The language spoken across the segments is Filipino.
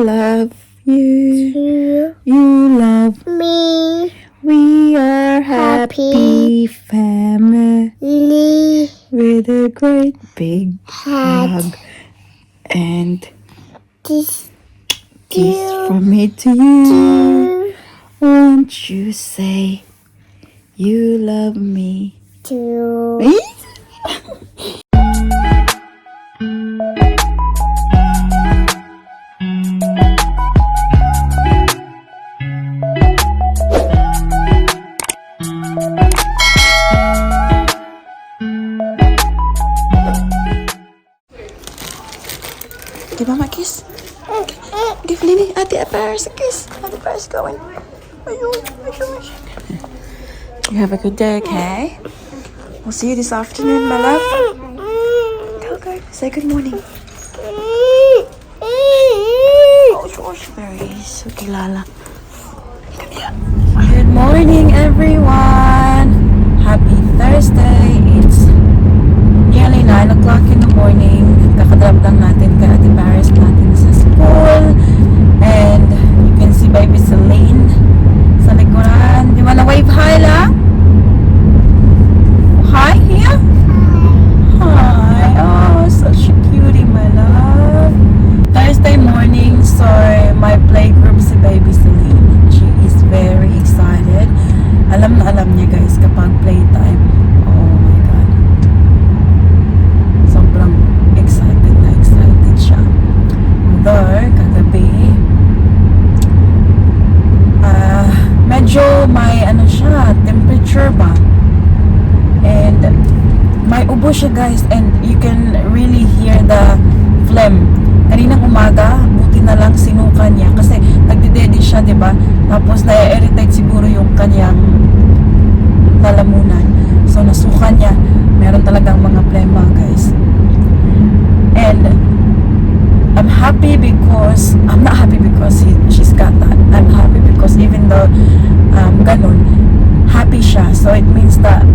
love you. You love Me. We are happy family with a great big hug and This kiss from me to you. Won't you say you love me too. Give Mama a kiss. Give Lily Ate Paris a kiss. Ate Paris going. You have a good day, okay? We'll see you this afternoon, my love. Go. Say good morning. Oh, George, very so kilala. Come here. Good morning, everyone. Happy Thursday. It's nearly 9 o'clock in the morning. Kakadrop lang natin kay Ate Paris natin sa school. And you can see baby Celine sa likuran. Do you wanna wave hi lang? Hi here? Hi. Oh, such a cutie, my love. Thursday morning, so my playgroup si baby Celine. She is very excited. Alam na alam niya guys kapag playtime. Oh my God. Sobrang excited siya. Although, kagabi, medyo may siya, temperature ba? And may ubo siya guys, and you can really hear the phlegm. Kaninang umaga, buti na lang sinuka niya kasi nagdidedi siya, diba? Tapos na-irritate siguro yung kanyang lalamunan. So nasuka niya, meron talagang mga plema guys. And I'm happy because I'm not happy because she's got that. I'm happy because even though ganun, happy siya. So it means that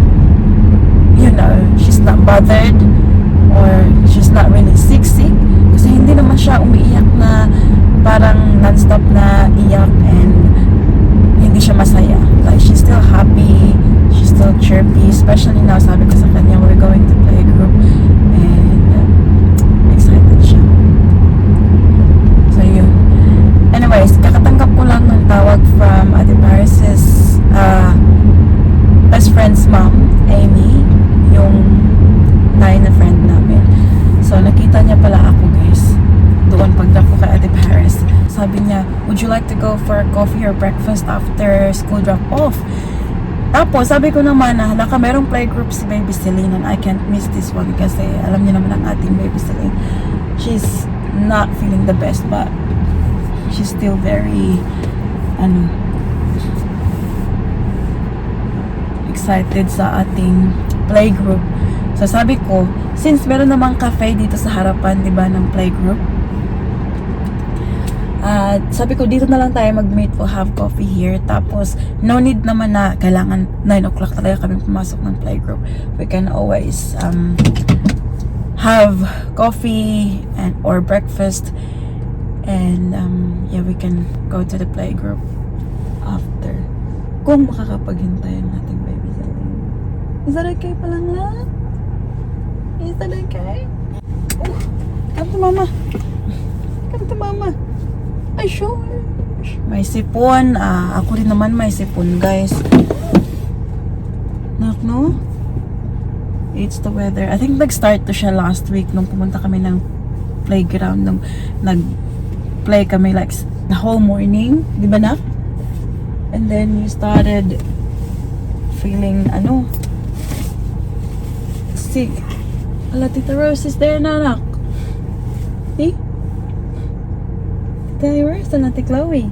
she's not bothered or she's not really sick. Kasi hindi naman siya umiiyak na parang non-stop na iyak and hindi siya masaya. Like she's still happy, she's still chirpy, especially now sabi ko sa kanya we're going to play a group and excited siya. So yun. Anyways, kakatanggap ko lang ng tawag from Ate Paris's best friend's mom, Amy, yung tayo na friend namin. So nakita niya pala ako guys doon pagdrop ko kay Ate Paris. Sabi niya, would you like to go for coffee or breakfast after school drop off? Tapos sabi ko naman na halaka merong playgroup si baby Celine and I can't miss this one kasi alam niyo naman ang ating baby Celine. She's not feeling the best but she's still very excited sa ating playgroup. So sabi ko, since meron namang cafe dito sa harapan, 'di ba, ng playgroup. Sabi ko dito na lang tayo mag-meet for have coffee here. Tapos no need naman na kailangan 9 o'clock talaga kami pumasok ng playgroup. We can always have coffee and or breakfast and we can go to the playgroup after. Kung makakapaghintayan natin baby Celine. Is that okay pa lang lang? Is that okay? Oh, come to mama. Come to mama. Ay, sure. May sipon. Ako rin naman may sipon, guys. No? It's the weather. I think nag-start to siya last week nung pumunta kami ng playground. Nung nag-play kami like the whole morning. Di ba na? And then you started feeling, sick. Ala, Tita Rose is there na, anak. See? Tita Rose, Tita Chloe.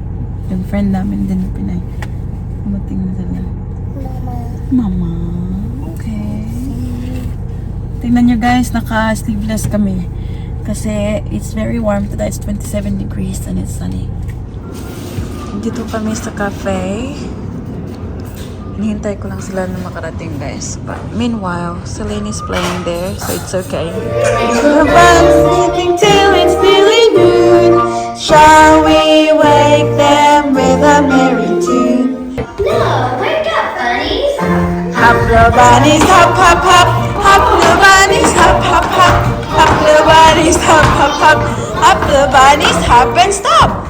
Yung friend namin din na Pinay. Umating na sila. Mama. Okay. Tingnan nyo guys, naka-sleeveless kami. Kasi it's very warm today. It's 27 degrees and it's sunny. Dito kami sa cafe. Hinihintay ko lang sila na makarating guys. But meanwhile, Celine is playing there, so it's okay. Till it's feeling good. Shall we little bunnies, hop, hop, hop. Hop, little bunnies, hop, hop, hop. Hop, little bunnies, hop, hop, hop. Hop, little bunnies, hop and stop.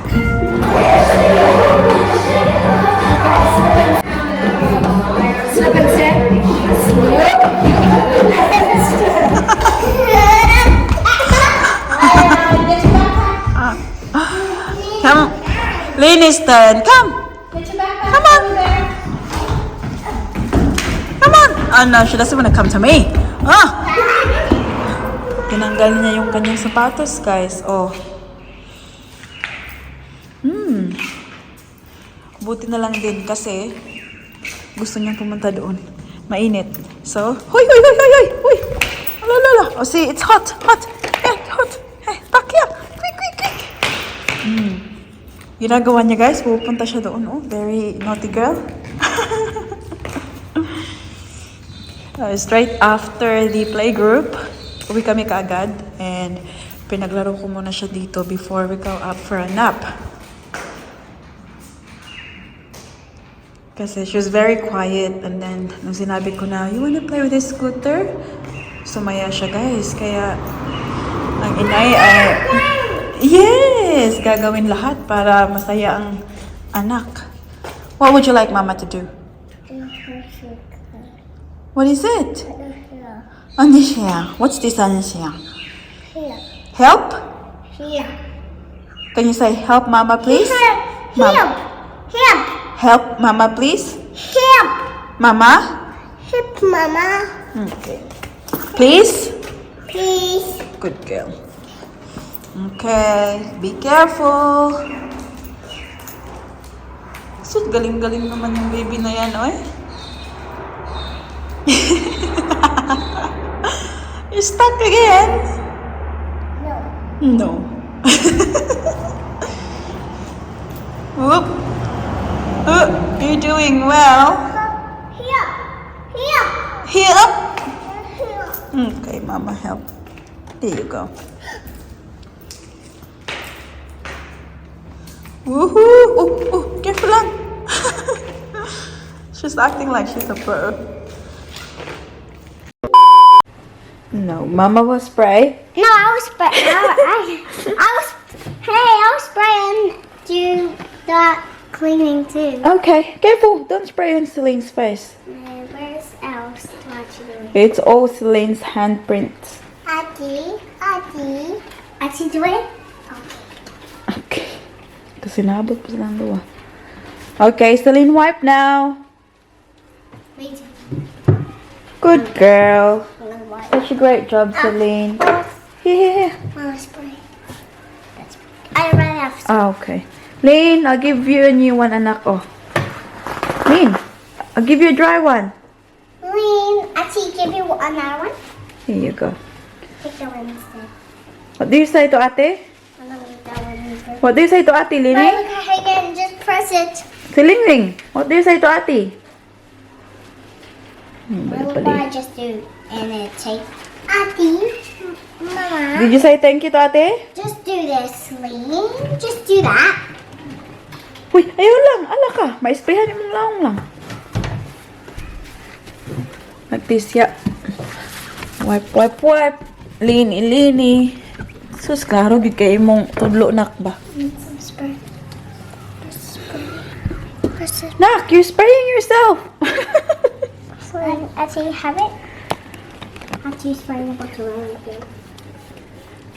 Come, Leanie's turn. Come. Come on. Come on. Oh no, she doesn't want to come to me. Ah. Tinanggal niya yung kanyang sapatos, guys. Oh. Buti na lang din kasi gusto niyang pumunta doon. Mainit. So, huy, huy, huy, huy, huy, huy. Alalala. Oh, see, it's hot, hot. Yeah, hot. Hey, back here. Quick, quick, quick. Ginagawa niya, guys. Pupunta siya doon. Oh, very naughty girl. Straight after the playgroup, uwi kami kaagad. And pinaglaro ko muna siya dito before we go up for a nap. Kasi she was very quiet. And then, nung sinabi ko na, you wanna play with this scooter? Sumaya siya, guys. Kaya, ang inay ay... Yes! Gagawin lahat para masaya ang anak. What would you like Mama to do? What is it? Ano siya? What's this ano siya? Help? Can you say help Mama please? Help! Help! Help Mama please? Help! Mama? Help, Mama. Okay. Please? Please. Good girl. Okay, be careful. So, galing-galing naman yung baby na yan, oy. You're stuck again? No. No. Whoop. Oh, you're doing well. Help! Help! Help. Help! Okay, Mama, help. There you go. Woohoo! Oh, careful lang. She's acting like she's a pro. No, Mama will spray. No, I was spraying. I was spraying to the cleaning too. Okay, careful. Don't spray on Celine's face. Where's else to actually? It's all Celine's handprints. Ati. Ati, do it? Okay. Kasi nabot pa silang dua. Okay, Celine, wipe now. Wait. Good girl. Such a great job, Celine. Here. Spray. I already have some. Ah, okay. Lane, I'll give you a new one, anak. Oh. Lane, I'll give you a dry one. Lean, Ati, give you another one. Here you go. Take the one instead. What do you say to ate? I'm gonna leave that one instead. What do you say to ate, But Lini? look at her again, just press it. Celine Ring, what do you say to ate? What would I just do? And then take Ati, Mama. Did you say thank you to ate? Just do this, Lean. Just do that. Uy, ayaw lang. Ala ka. Maisprayan yung laong lang. Like this, yeah. Wipe. Lini. Sus, klaro, di kayo mong tudlo nak ba? Some spray. Press it. Nak, you're spraying yourself. Ati, have it? Ati, spray the bottle again.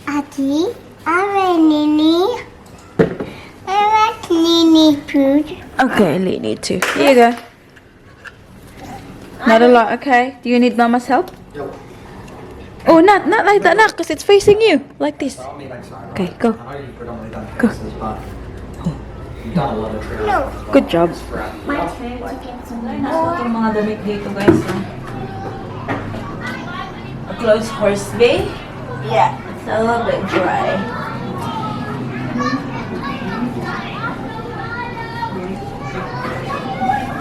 Ati, Nini. I like Nini food. Okay, Lini too. Here you go. Not a lot, okay? Do you need Mama's help? Yep. Oh, not like that, Nak, because it's facing you. Like this. I'll mean next time. Okay, go. I know you've predominantly done cases, but you've done a lot of trials. No. Good job. My turn to get some Nasa itong mga damit dito, guys. A closed horse bay. Yeah, it's a little bit dry.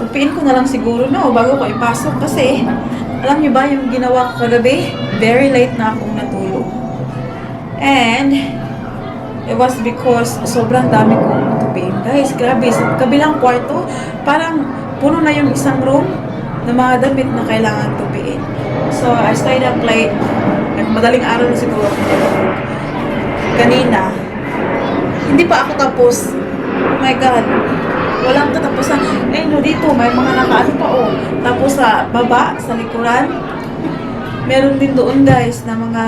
Tupiin ko na lang siguro na bago ko ipasok kasi alam niyo ba yung ginawa ko kagabi? Very late na akong natulog. And it was because sobrang dami kong tupiin. Guys, grabe. Sa kabilang kwarto, parang puno na yung isang room. ng mga damit na kailangan tupiin. So, I stayed up late. Madaling araw na siguro ako nilulog. Kanina, hindi pa ako tapos. Oh my God. Walang katapusan. Eh, no, dito, may mga nakaano pa, oh. Tapos sa baba, sa likuran, meron din doon, guys, na mga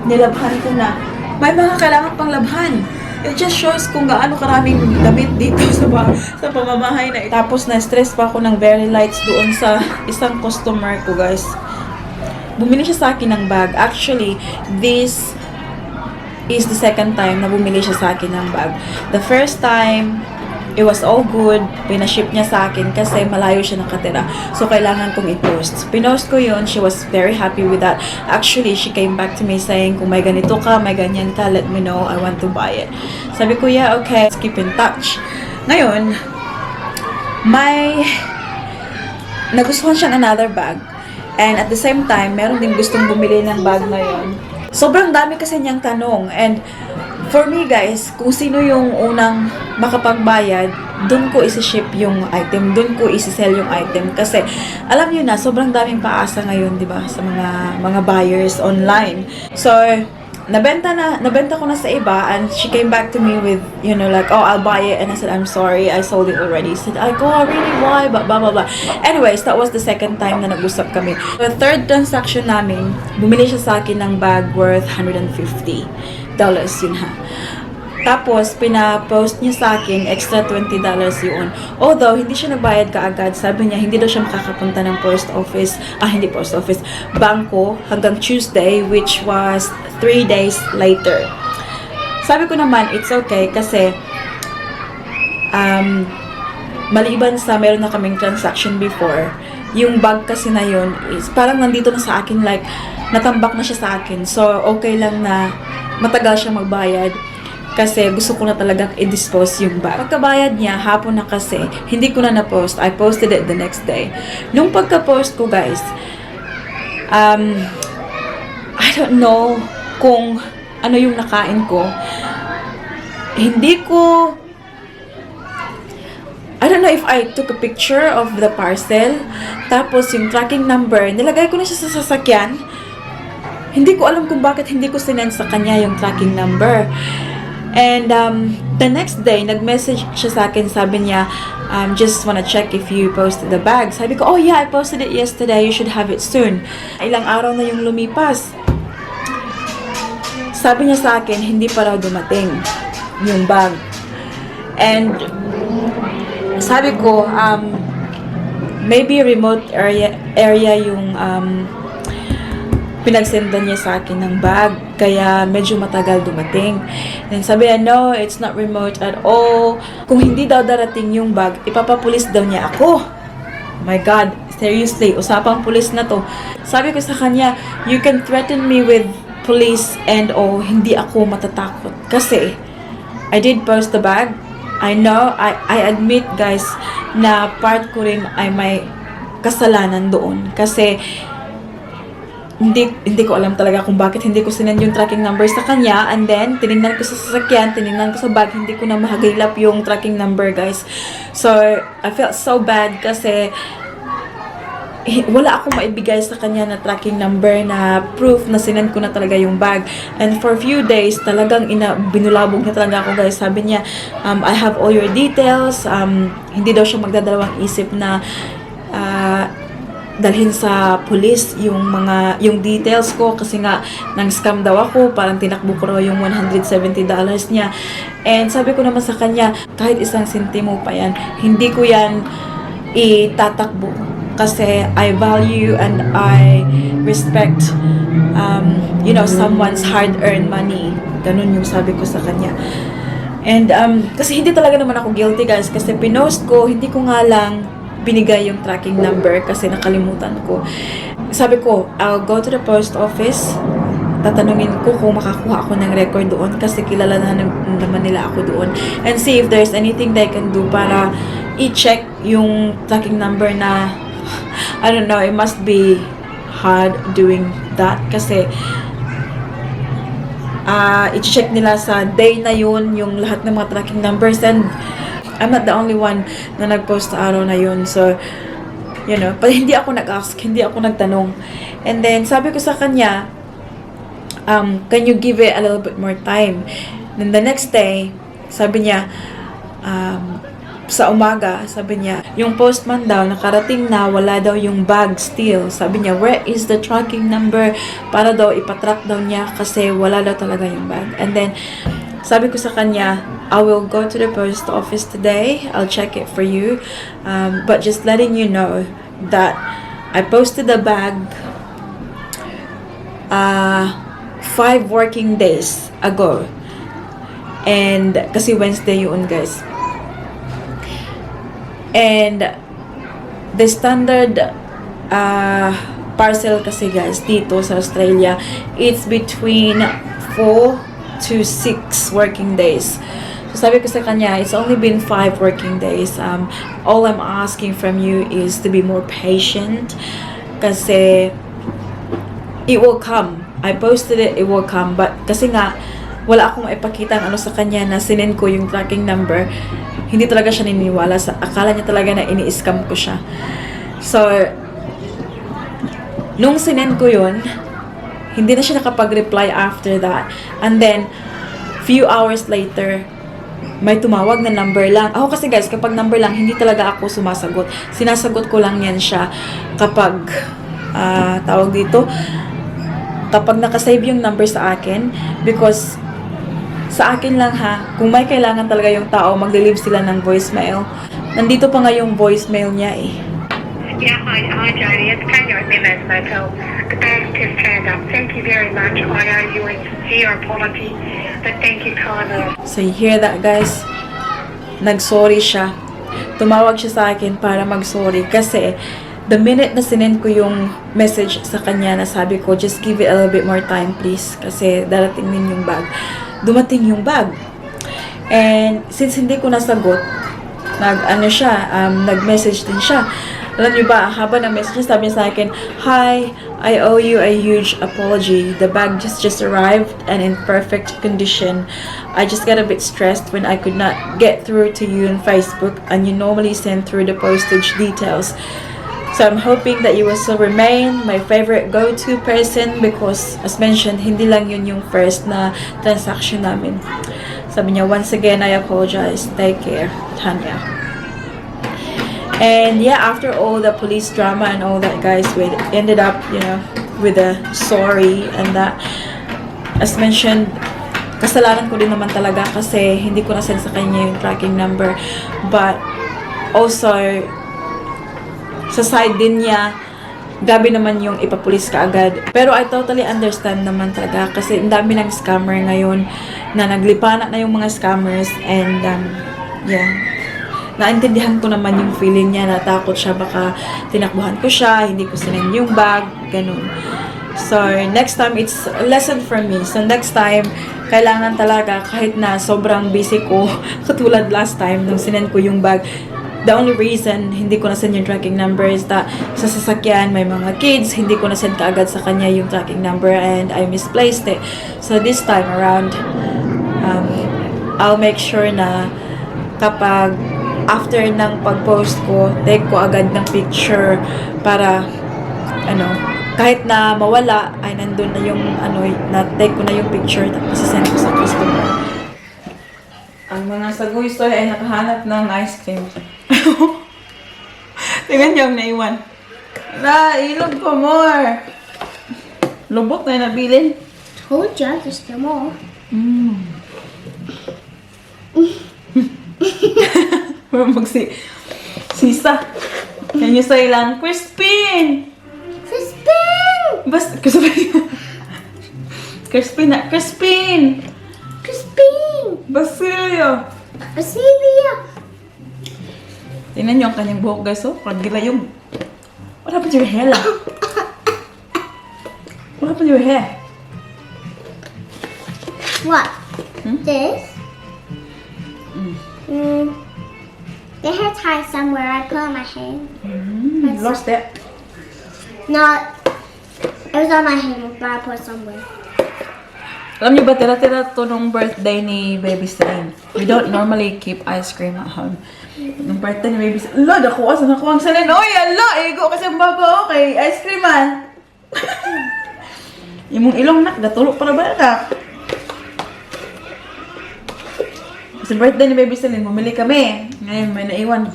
nilabhan ko na. May mga kailangan pang labhan. It just shows kung gaano karaming damit dito sa pamamahay na ito. Tapos na-stress pa ako ng very lights doon sa isang customer ko, guys. Bumili siya sa akin ng bag. Actually, this is the second time na bumili siya sa akin ng bag. The first time, it was all good. Pinaship niya sa akin kasi malayo siya nakatira. So, kailangan kong i-post. Pinost ko yun. She was very happy with that. Actually, she came back to me saying, kung may ganito ka, may ganyan ka, let me know. I want to buy it. Sabi ko, yeah, okay. Let's keep in touch. Ngayon, nagustuhan siyang another bag. And at the same time, meron din gustong bumili ng bag na yun. Sobrang dami kasi niyang tanong. And for me, guys, kung sino yung unang makapagbayad, dun ko isi-ship yung item, dun ko isi-sell yung item. Kasi, alam niyo na, sobrang daming paasa ngayon, di ba, sa mga buyers online. So, nabenta ko na sa iba, and she came back to me with, you know, like, oh, I'll buy it. And I said, I'm sorry, I sold it already. She said, oh, really, why? Blah, blah, blah. Anyways, that was the second time na nag-usap kami. The third transaction namin, bumili siya sa akin ng bag worth $150. Yun ha. Tapos, pina-post niya sa akin, extra $20 yun. Although, hindi siya nagbayad kaagad. Sabi niya, hindi daw siya makakapunta ng bangko, hanggang Tuesday, which was 3 days later. Sabi ko naman, it's okay, kasi, maliban sa meron na kaming transaction before, yung bag kasi na yun, is parang nandito na sa akin, like, natambak na siya sa akin. So, okay lang na matagal siya magbayad. Kasi gusto ko na talagang i-dispose yung bag. Pagkabayad niya, hapon na kasi, hindi ko na na-post. I posted it the next day. Nung pagka-post ko, guys, I don't know kung ano yung nakain ko. I don't know if I took a picture of the parcel, tapos yung tracking number, nilagay ko na siya sa sasakyan. Hindi ko alam kung bakit hindi ko sinend sa kanya yung tracking number. And the next day, nag-message siya sa akin, sabi niya, just wanna check if you posted the bag. Sabi ko, oh yeah, I posted it yesterday, you should have it soon. Ilang araw na yung lumipas. Sabi niya sa akin, hindi pa raw dumating yung bag. And sabi ko, maybe remote area yung pinagsendan niya sa akin ng bag, kaya medyo matagal dumating. And sabi niya, no, it's not remote at all. Kung hindi daw darating yung bag, ipapapulis daw niya ako. My God, seriously, usapang pulis na to. Sabi ko sa kanya, you can threaten me with police and hindi ako matatakot. Kasi, I did post the bag. I know, I admit, guys, na part ko rin ay may kasalanan doon. Kasi, hindi ko alam talaga kung bakit hindi ko sinend yung tracking number sa kanya, and then tinignan ko sa sasakyan, tinignan ko sa bag, hindi ko na mahagilap yung tracking number, guys. So I felt so bad kasi wala akong maibigay sa kanya na tracking number na proof na sinend ko na talaga yung bag. And for a few days, talagang binulabog na talaga ako, guys. Sabi niya, I have all your details. Hindi daw siya magdadalawang isip na dalhin sa police yung details ko, kasi nga nang scam daw ako, parang tinakbo ko raw yung $170 niya. And sabi ko naman sa kanya, kahit isang sentimo pa yan, hindi ko yan itatakbo, kasi I value and I respect someone's hard-earned money. Ganun yung sabi ko sa kanya. And kasi hindi talaga naman ako guilty, guys, kasi pinost ko, hindi ko nga lang binigay yung tracking number kasi nakalimutan ko. Sabi ko, I'll go to the post office, tatanungin ko kung makakuha ako ng record doon kasi kilala na naman nila ako doon, and see if there's anything they can do para i-check yung tracking number na, I don't know, it must be hard doing that kasi i-check nila sa day na yun yung lahat ng mga tracking numbers, and I'm not the only one na nag-post sa araw na yun. So, You know, but hindi ako nag-ask, hindi ako nagtanong. And then, sabi ko sa kanya, can you give it a little bit more time? Then the next day, sabi niya, sa umaga, sabi niya, yung postman daw, nakarating na, wala daw yung bag still. Sabi niya, where is the tracking number? Para daw, ipatrack daw niya kasi wala daw talaga yung bag. And then, sabi ko sa kanya, I will go to the post office today. I'll check it for you. But just letting you know that I posted the bag 5 working days ago. And, kasi Wednesday yun, guys. And the standard parcel kasi guys dito sa Australia, it's between 4 to 6 working days. So sabi ko sa kanya, it's only been 5 working days. All I'm asking from you is to be more patient kasi it will come. I posted it, it will come. But kasi nga, wala akong maipakita ano sa kanya na sinend ko yung tracking number. Hindi talaga siya naniniwala. Akala niya talaga na ini-scam ko siya. So, nung sinend ko yun, hindi na siya nakapag-reply after that. And then, few hours later, may tumawag na number lang. Ako kasi guys, kapag number lang, hindi talaga ako sumasagot. Sinasagot ko lang yan siya kapag, tawag dito, kapag nakasave yung number sa akin. Because, sa akin lang ha, kung may kailangan talaga yung tao, mag-leave sila ng voicemail. Nandito pa nga yung voicemail niya eh. Yeah, hi Jodie, it's Kenya at Memos Motel. The bag just turned up. Thank you very much. I owe you a sincere apology, but thank you kindly. So you hear that guys? Nag-sorry siya. Tumawag siya sa akin para mag-sorry kasi the minute na sinend ko yung message sa kanya na sabi ko, just give it a little bit more time please kasi darating din yung bag. Dumating yung bag. And since hindi ko nasagot, nag-message din siya. Alam niyo ba, haba ng message, sabi niya sa akin, hi, I owe you a huge apology. The bag just arrived and in perfect condition. I just got a bit stressed when I could not get through to you on Facebook and you normally send through the postage details. So I'm hoping that you will still remain my favorite go-to person because as mentioned, hindi lang yun yung first na transaction namin. Sabi niya, once again, I apologize. Take care, Tanya. And yeah, after all the police drama and all that, guys, we ended up, you know, with a sorry and that. As mentioned, kasalanan ko din naman talaga kasi hindi ko na-send sa kanya yung tracking number. But also, sa side din niya, gabi naman yung ipapulis ka agad. Pero I totally understand naman talaga kasi ang dami ng scammer ngayon na naglipana na yung mga scammers and yeah, naintindihan ko naman yung feeling niya, natakot siya baka tinakbuhan ko siya, hindi ko sinend yung bag, ganun. So next time, it's a lesson for me. So next time, kailangan talaga kahit na sobrang busy ko, katulad last time nung sinend ko yung bag, the only reason hindi ko na-send yung tracking number is that sa sasakyan may mga kids, hindi ko na-send kaagad sa kanya yung tracking number and I misplaced it. So this time around, I'll make sure na kapag after ng pag-post ko, take ko agad ng picture para kahit na mawala ay nandun na yung na-take ko na yung picture tapos send ko sa customer. Ang mga sagoy-soy ay nakahanap ng ice cream. Tingnan niyo ang naiwan. Ilog pa more. Lubok na yung nabilin. Told you, there's still more. Sisa. Can you say lang, Crispin! Crispin! Bas, Crispin. Crispin na, Crispin! Crispin! Basilio! Basilio! Tingnan niyo ang kanyang buhok, guys. Oh, kagila yung... What happened to your hair, lang? What happened to your hair? What? This? The hair tie somewhere. I put on my hand. You lost it. No, it was on my hand, but I put it somewhere. Alam niyo ba, tira-tira to nung birthday ni Baby Celine. We don't normally keep ice cream at home. Nung birthday ni Baby Celine, ala, nakuha ang Celine. Oy, ala, igo kasi ang bago, okay. Ice cream man. Imong ilong nak, datulog para ba ka? Kasi birthday ni Baby Celine, bumili kami. Ngayon, may naiwan.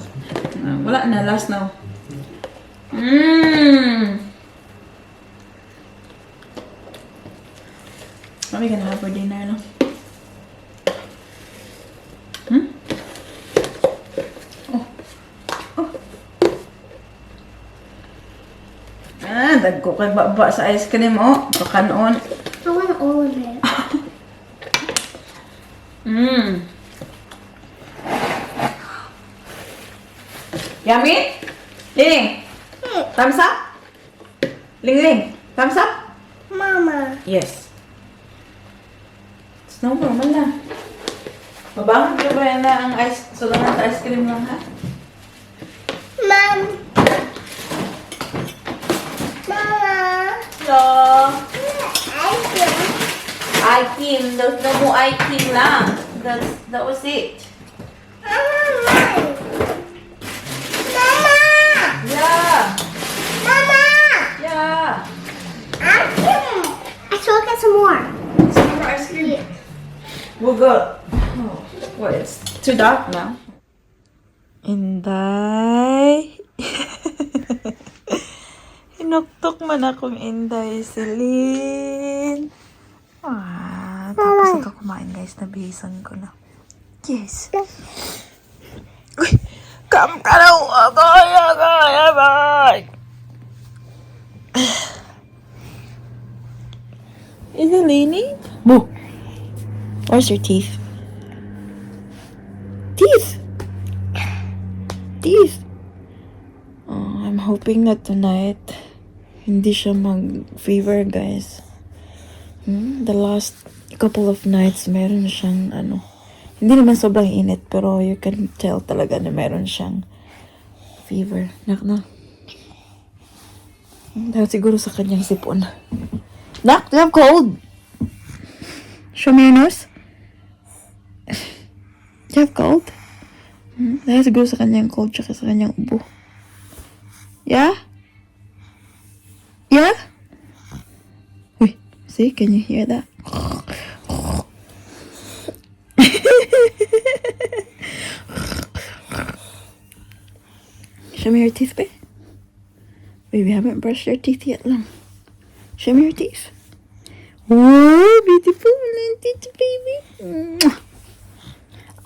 Wala na, last now. What are we gonna have for dinner now? Dagko kay baba sa ice cream, oh. Pakanon. I want all of it. Yummy? Ling, thumbs up? Ling, thumbs up? Mama. Yes. Snow normal lang. Mabangon ka ba yan na ang ice, sulangan sa ice cream lang, ha? Mom. Mama. Hello? Ice cream. Item. There's no more item lang. That was it. Mama. Mama. Yeah. Mama. Yeah. Ice cream. I still get some more. Some more ice cream. We'll go. Oh, what? It's too dark now. Inday. Hinuktok man akong Inday, Celine. Tapos ito kumain, guys. Nabihisan ko na. Yes. Uy! Come ka na! Is it leaning? Boo! Where's your teeth? Teeth! Teeth! Oh, I'm hoping that tonight hindi siya mag-fever, guys. The last couple of nights, meron siyang hindi naman sobrang init, pero you can tell talaga na meron siyang fever. Nak. Dahil siguro sa kanyang sipon. Nak, do you have cold? Show me your nose. Do you have cold? Dahil siguro sa kanyang cold tsaka sa kanyang ubo. Yeah? Yeah? Wait, see, can you hear that? Show me your teeth, babe. Baby, haven't brushed your teeth yet, lang. Show me your teeth. Whoa, beautiful teeth, baby.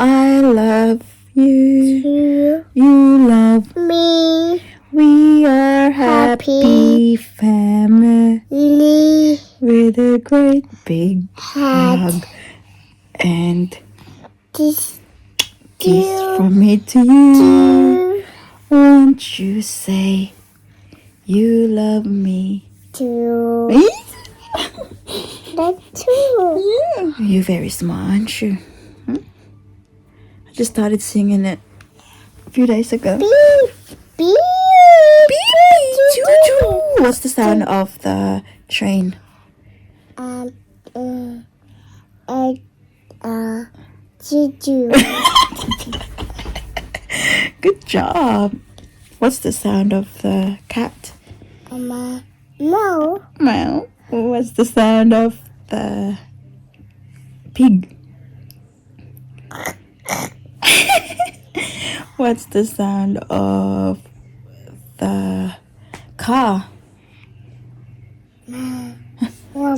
I love you. You love Me. We are happy family Lily. with a great big hug and This. kiss from me to you. Won't you say you love me? Two. Me? That too. You're very smart, aren't you? I just started singing it a few days ago. Beep. Beep. Beep, choo, choo. What's the sound of the train? Choo. Good job. What's the sound of the cat? No. Meow. What's the sound of the pig? What's the sound of the car? Mom. No,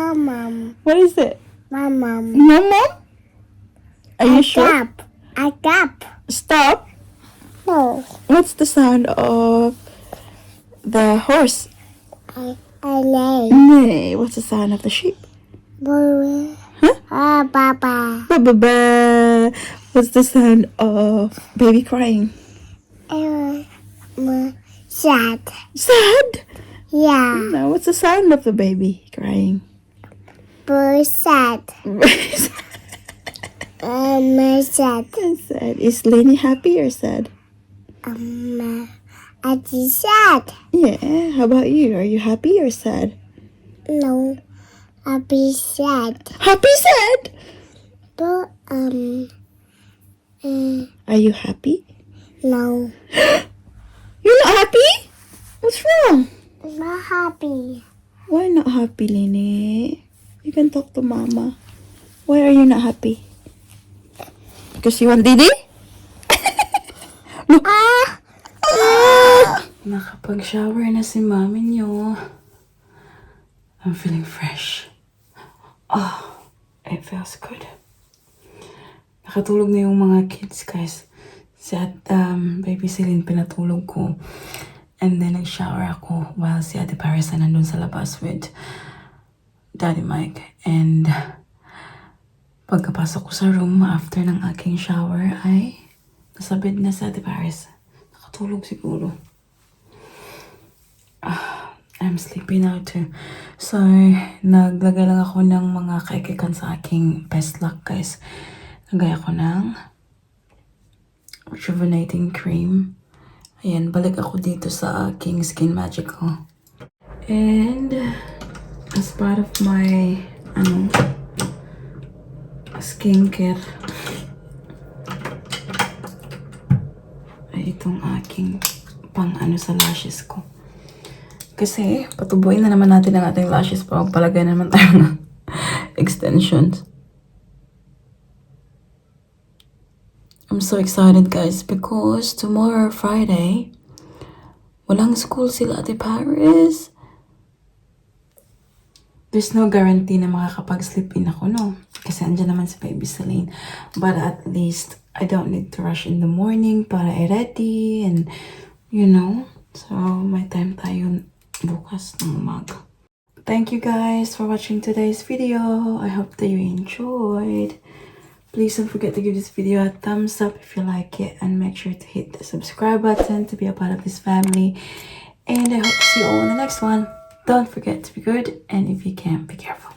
mom. What is it? Mom. Mom? Are you sure? I gap. Stop. No. What's the sound of the horse? I lay. Nay. What's the sound of the sheep? Boy. Huh? Baba. Ba-ba-ba. What's the sound of baby crying? Sad. Sad. Yeah. No, what's the sound of the baby crying? Boy sad. Sad. Sad. Is Lenny happy or sad? I sad. Yeah. How about you? Are you happy or sad? No. I'll be sad. Happy, sad? But, Are you happy? no. You're not happy? What's wrong? I'm not happy. Why not happy, Lene? You can talk to Mama. Why are you not happy? Because you want Didi? Nakapag-shower na si Mami niyo. I'm feeling fresh. Oh, it feels good. Nakatulog na yung mga kids, guys. Si baby Celine pinatulog ko. And then nag-shower ako while si Ate Paris na nandun sa labas with Daddy Mike. And pagkapasok ko sa room after ng aking shower ay nasa bed na si Ate Paris. Nakatulog siguro. I'm sleepy now too. So, naglagay lang ako ng mga kaikikan sa aking best luck, guys. Nagay ako ng rejuvenating cream. Ayan, balik ako dito sa aking Skin Magical. And, as part of my, skincare, ay itong aking pang sa lashes ko. Kasi, patubuin na naman natin ang ating lashes para palagay naman tayo ng extensions. I'm so excited, guys, because tomorrow, Friday, walang school sila, Ate Paris. There's no guarantee na makakapag-sleep in ako, no? Kasi andyan naman si Baby Celine. But at least, I don't need to rush in the morning para i-ready and, so may time tayo bukas ng umaga. Thank you guys for watching today's video. I hope that you enjoyed. Please don't forget to give this video a thumbs up if you like it, and make sure to hit the subscribe button to be a part of this family. And I hope to see you all in the next one. Don't forget to be good, and if you can, be careful.